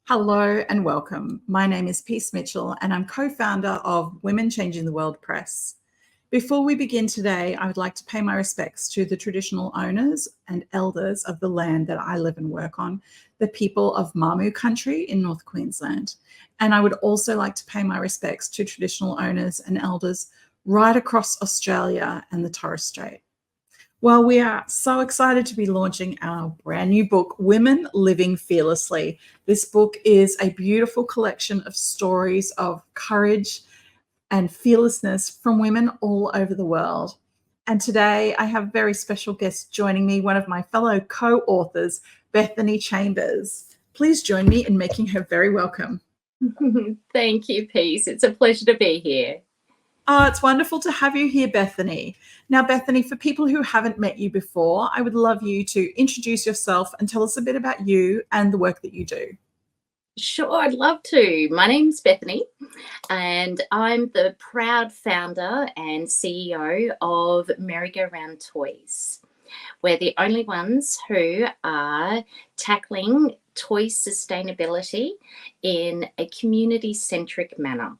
Hello and welcome. My name is Peace Mitchell and I'm co-founder of Women Changing the World Press. Before we begin today, I would like to pay my respects to the traditional owners and elders of the land that I live and work on, the people of Mamu country in North Queensland. And I would also like to pay my respects to traditional owners and elders right across Australia and the Torres Strait. Well, we are so excited to be launching our brand new book, Women Living Fearlessly. This book is a beautiful collection of stories of courage and fearlessness from women all over the world. And today I have a very special guest joining me, one of my fellow co-authors, Bethany Chambers. Please join me in making her very welcome. Thank you, Peace. It's a pleasure to be here. Oh, it's wonderful to have you here, Bethany. Now, Bethany, for people who haven't met you before, I would love you to introduce yourself and tell us a bit about you and the work that you do. Sure, I'd love to. My name's Bethany, and I'm the proud founder and CEO of Merry-Go-Round Toys. We're the only ones who are tackling toy sustainability in a community-centric manner,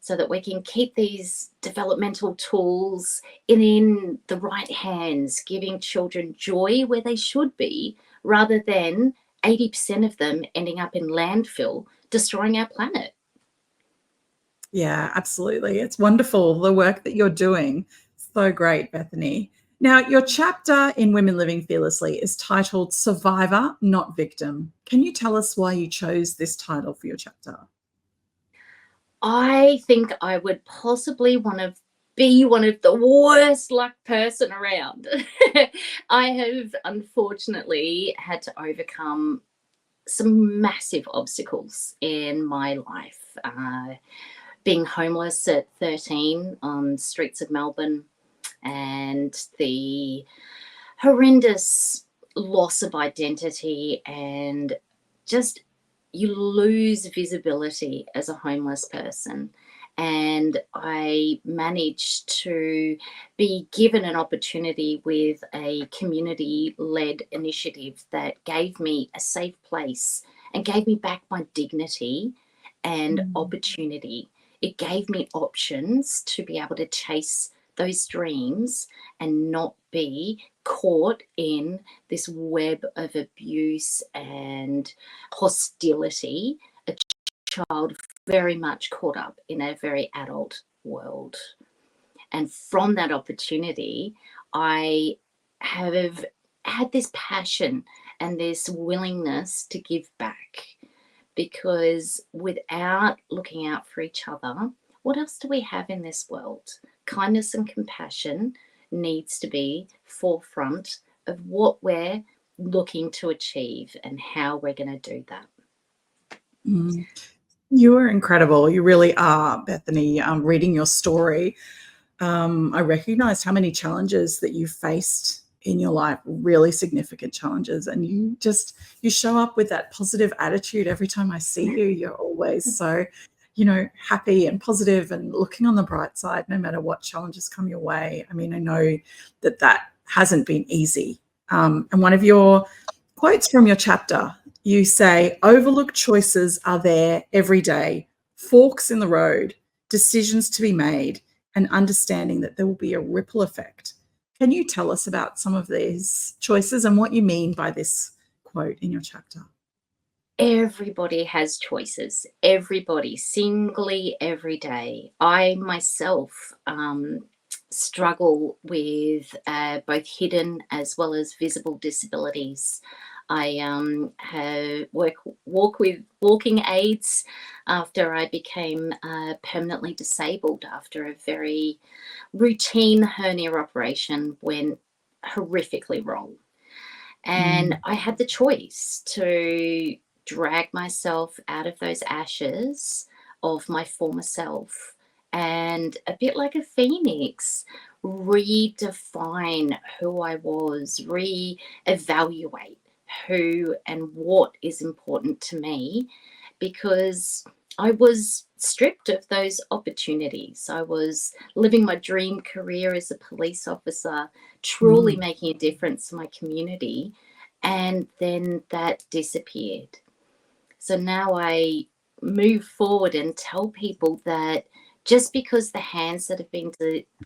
so that we can keep these developmental tools in the right hands, giving children joy where they should be, rather than 80% of them ending up in landfill, destroying our planet. Yeah, absolutely. It's wonderful, the work that you're doing. So great, Bethany. Now, your chapter in Women Living Fearlessly is titled Survivor, Not Victim. Can you tell us why you chose this title for your chapter? I think I would possibly want to be one of the worst luck person around. I have unfortunately had to overcome some massive obstacles in my life. Being homeless at 13 on streets of Melbourne, and the horrendous loss of identity, and just you lose visibility as a homeless person. And I managed to be given an opportunity with a community-led initiative that gave me a safe place and gave me back my dignity and opportunity. It gave me options to be able to chase those dreams and not be caught in this web of abuse and hostility, a child very much caught up in a very adult world. And from that opportunity, I have had this passion and this willingness to give back, because without looking out for each other, what else do we have in this world? Kindness and compassion needs to be forefront of what we're looking to achieve and how we're going to do that. You are incredible. You really are, Bethany. Reading your story, I recognized how many challenges that you faced in your life, really significant challenges. And you show up with that positive attitude every time I see you. You're always so, happy and positive and looking on the bright side, no matter what challenges come your way. I mean, I know that hasn't been easy. And one of your quotes from your chapter, you say, overlooked choices are there every day, forks in the road, decisions to be made, and understanding that there will be a ripple effect. Can you tell us about some of these choices and what you mean by this quote in your chapter? Everybody has choices, everybody, singly, every day. I myself struggle with both hidden as well as visible disabilities. I walk with walking aids after I became permanently disabled after a very routine hernia operation went horrifically wrong. And I had the choice to drag myself out of those ashes of my former self, and a bit like a phoenix, redefine who I was, re-evaluate who and what is important to me, because I was stripped of those opportunities. I was living my dream career as a police officer, truly making a difference to my community, and then that disappeared. So now I move forward and tell people that just because the hands that have been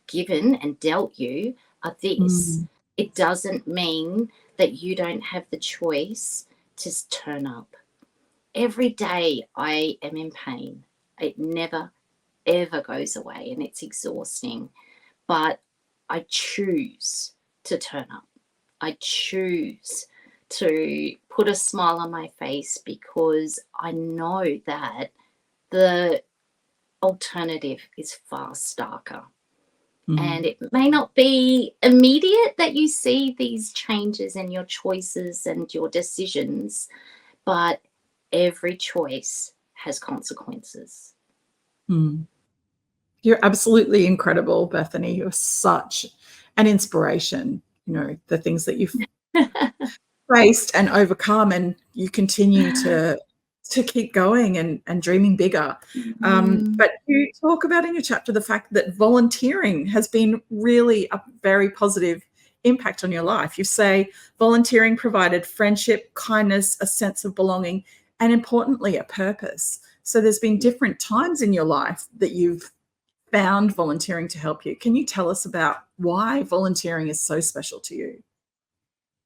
given and dealt you are this, it doesn't mean that you don't have the choice to turn up. Every day I am in pain. It never, ever goes away, and it's exhausting. But I choose to turn up. I choose to put a smile on my face because I know that the alternative is far starker. And it may not be immediate that you see these changes in your choices and your decisions, but every choice has consequences. You're absolutely incredible, Bethany. You're such an inspiration. You know, the things that you've faced and overcome, and you continue to keep going and dreaming bigger. But you talk about in your chapter the fact that volunteering has been really a very positive impact on your life. You say volunteering provided friendship, kindness, a sense of belonging, and importantly, a purpose. So there's been different times in your life that you've found volunteering to help you. Can you tell us about why volunteering is so special to you?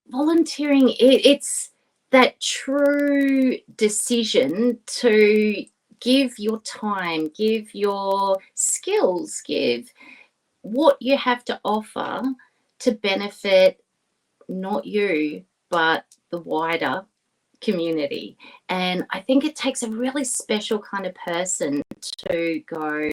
Volunteering, it's that true decision to give your time, give your skills, give what you have to offer to benefit not you, but the wider community. And I think it takes a really special kind of person to go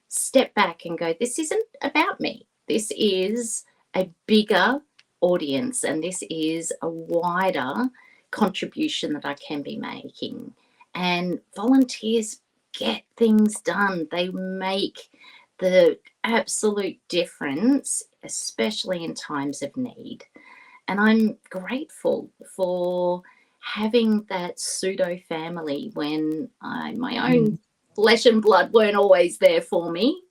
step back and go, this isn't about me. This is a bigger audience, and this is a wider contribution that I can be making. And volunteers get things done. They make the absolute difference, especially in times of need. And I'm grateful for having that pseudo family when my own flesh and blood weren't always there for me.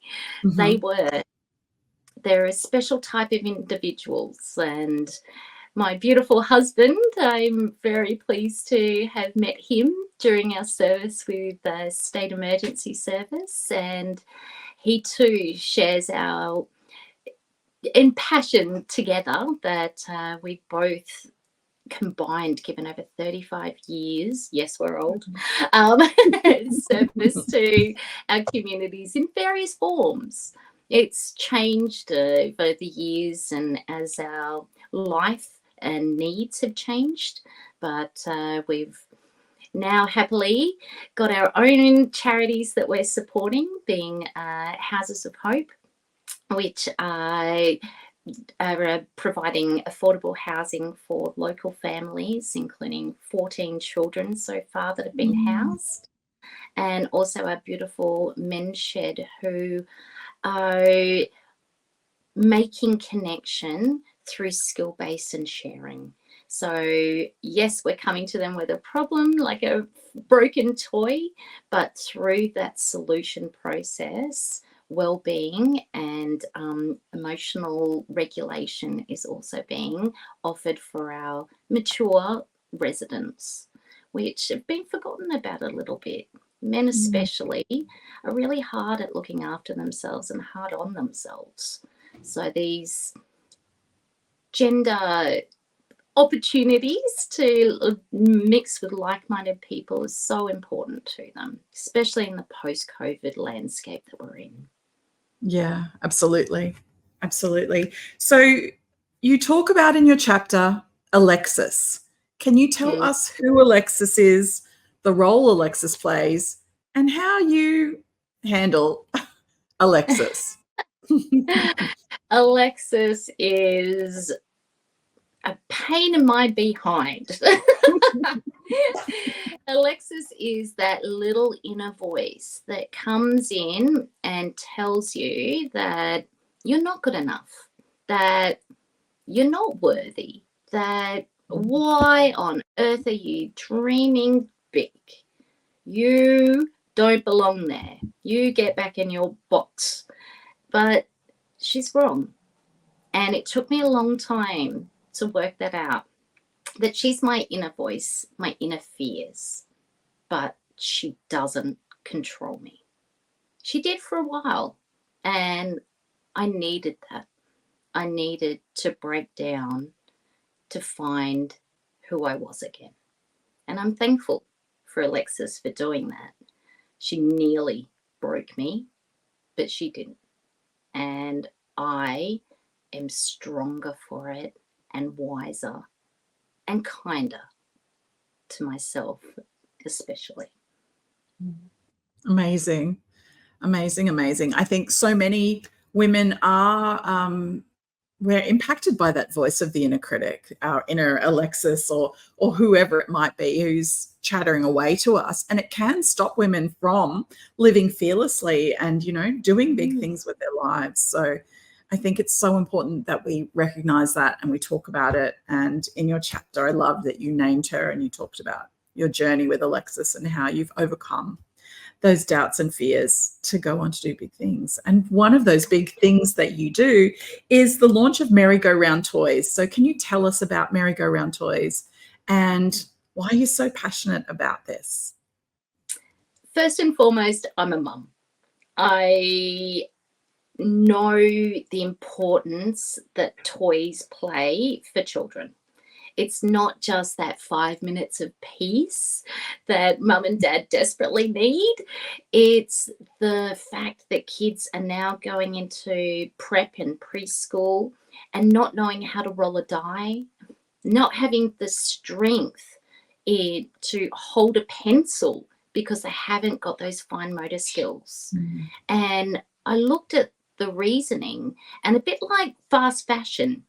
They were. They're a special type of individuals. And my beautiful husband, I'm very pleased to have met him during our service with the State Emergency Service. And he too shares our passion together that we both combined, given over 35 years, yes, we're old, service to our communities in various forms. It's changed over the years and as our life and needs have changed, but we've now happily got our own charities that we're supporting, being Houses of Hope, which are providing affordable housing for local families, including 14 children so far that have been housed, and also our beautiful men's shed who are making connection through skill base and sharing. So yes, we're coming to them with a problem like a broken toy, but through that solution process, well-being and emotional regulation is also being offered for our mature residents, which have been forgotten about a little bit. Men especially are really hard at looking after themselves and hard on themselves. So these gender opportunities to mix with like-minded people is so important to them, especially in the post-COVID landscape that we're in. Yeah, absolutely. Absolutely. So you talk about in your chapter Alexis. Can you tell us who Alexis is, the role Alexis plays, and how you handle Alexis? Alexis is a pain in my behind. Alexis is that little inner voice that comes in and tells you that you're not good enough, that you're not worthy, that why on earth are you dreaming big? You don't belong there. You get back in your box. But she's wrong. And it took me a long time to work that out, that she's my inner voice, my inner fears. but she doesn't control me. She did for a while, and I needed that. I needed to break down to find who I was again. And I'm thankful for Alexis for doing that. She nearly broke me, but she didn't. And I am stronger for it, and wiser and kinder to myself, especially. Amazing. Amazing, amazing. I think so many women are, we're impacted by that voice of the inner critic, our inner Alexis, or whoever it might be who's chattering away to us. And it can stop women from living fearlessly and, doing big things with their lives. So I think it's so important that we recognize that and we talk about it. And in your chapter, I love that you named her and you talked about your journey with Alexis and how you've overcome those doubts and fears to go on to do big things. And one of those big things that you do is the launch of merry-go-round toys. So can you tell us about merry-go-round toys and why you're so passionate about this? First and foremost, I'm a mum. I know the importance that toys play for children. It's not just that 5 minutes of peace that mum and dad desperately need. It's the fact that kids are now going into prep and preschool and not knowing how to roll a die, not having the strength to hold a pencil because they haven't got those fine motor skills. And I looked at the reasoning, and a bit like fast fashion,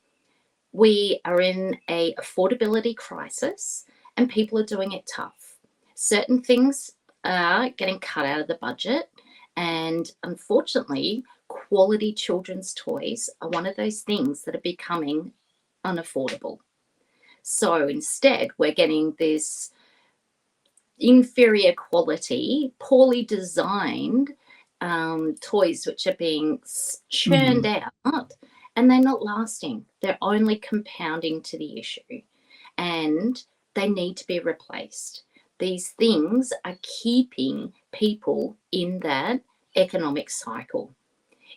we are in a affordability crisis and people are doing it tough. Certain things are getting cut out of the budget, and unfortunately, quality children's toys are one of those things that are becoming unaffordable. So instead, we're getting this inferior quality, poorly designed toys which are being churned out, and they're not lasting. They're only compounding to the issue, and they need to be replaced. These things are keeping people in that economic cycle.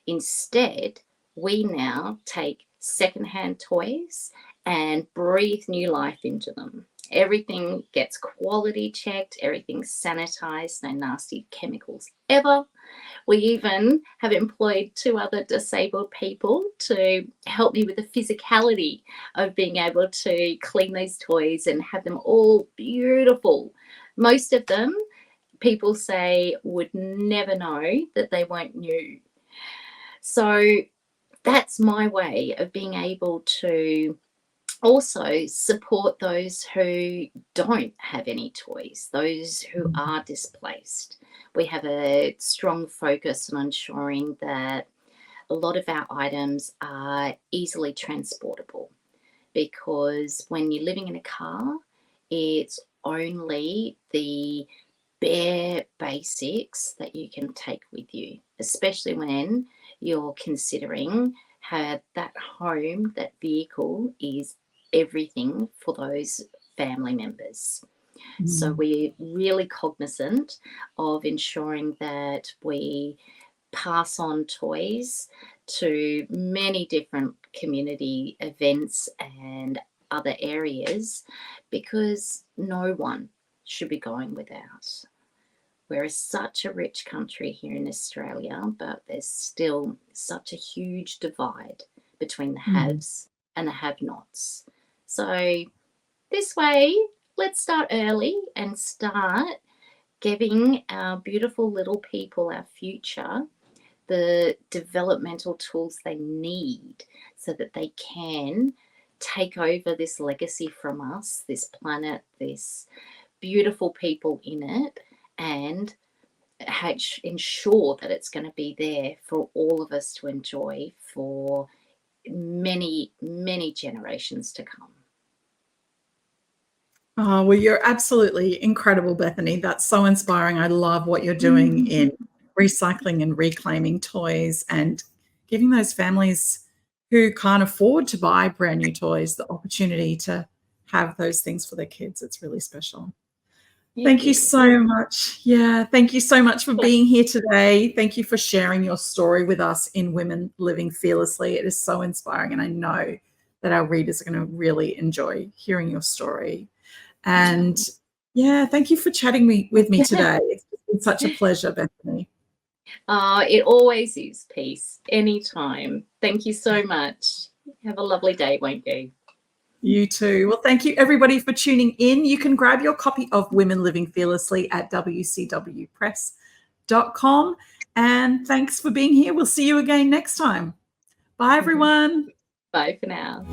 Instead, we now take secondhand toys and breathe new life into them. Everything gets quality checked, everything's sanitized, no nasty chemicals ever. We even have employed 2 other disabled people to help me with the physicality of being able to clean these toys and have them all beautiful. Most of them, people say, would never know that they weren't new. So that's my way of being able to also support those who don't have any toys, those who are displaced. We have a strong focus on ensuring that a lot of our items are easily transportable, because when you're living in a car, it's only the bare basics that you can take with you, especially when you're considering how that home, that vehicle is everything for those family members. So we're really cognizant of ensuring that we pass on toys to many different community events and other areas, because no one should be going without. We're such a rich country here in Australia, but there's still such a huge divide between the haves and the have-nots. So this way, let's start early and start giving our beautiful little people, our future, the developmental tools they need so that they can take over this legacy from us, this planet, this beautiful people in it, and ensure that it's going to be there for all of us to enjoy for many, many generations to come. Oh, well, you're absolutely incredible, Bethany. That's so inspiring. I love what you're doing in recycling and reclaiming toys and giving those families who can't afford to buy brand new toys the opportunity to have those things for their kids. It's really special. Thank you so much. Yeah, thank you so much for being here today. Thank you for sharing your story with us in Women Living Fearlessly. It is so inspiring, and I know that our readers are going to really enjoy hearing your story. And yeah, thank you for chatting with me today. It's been such a pleasure, Bethany. It always is, Peace. Anytime. Thank you so much. Have a lovely day, won't you? You too. Well, thank you everybody for tuning in. You can grab your copy of Women Living Fearlessly at wcwpress.com. And thanks for being here. We'll see you again next time. Bye, everyone. Bye for now.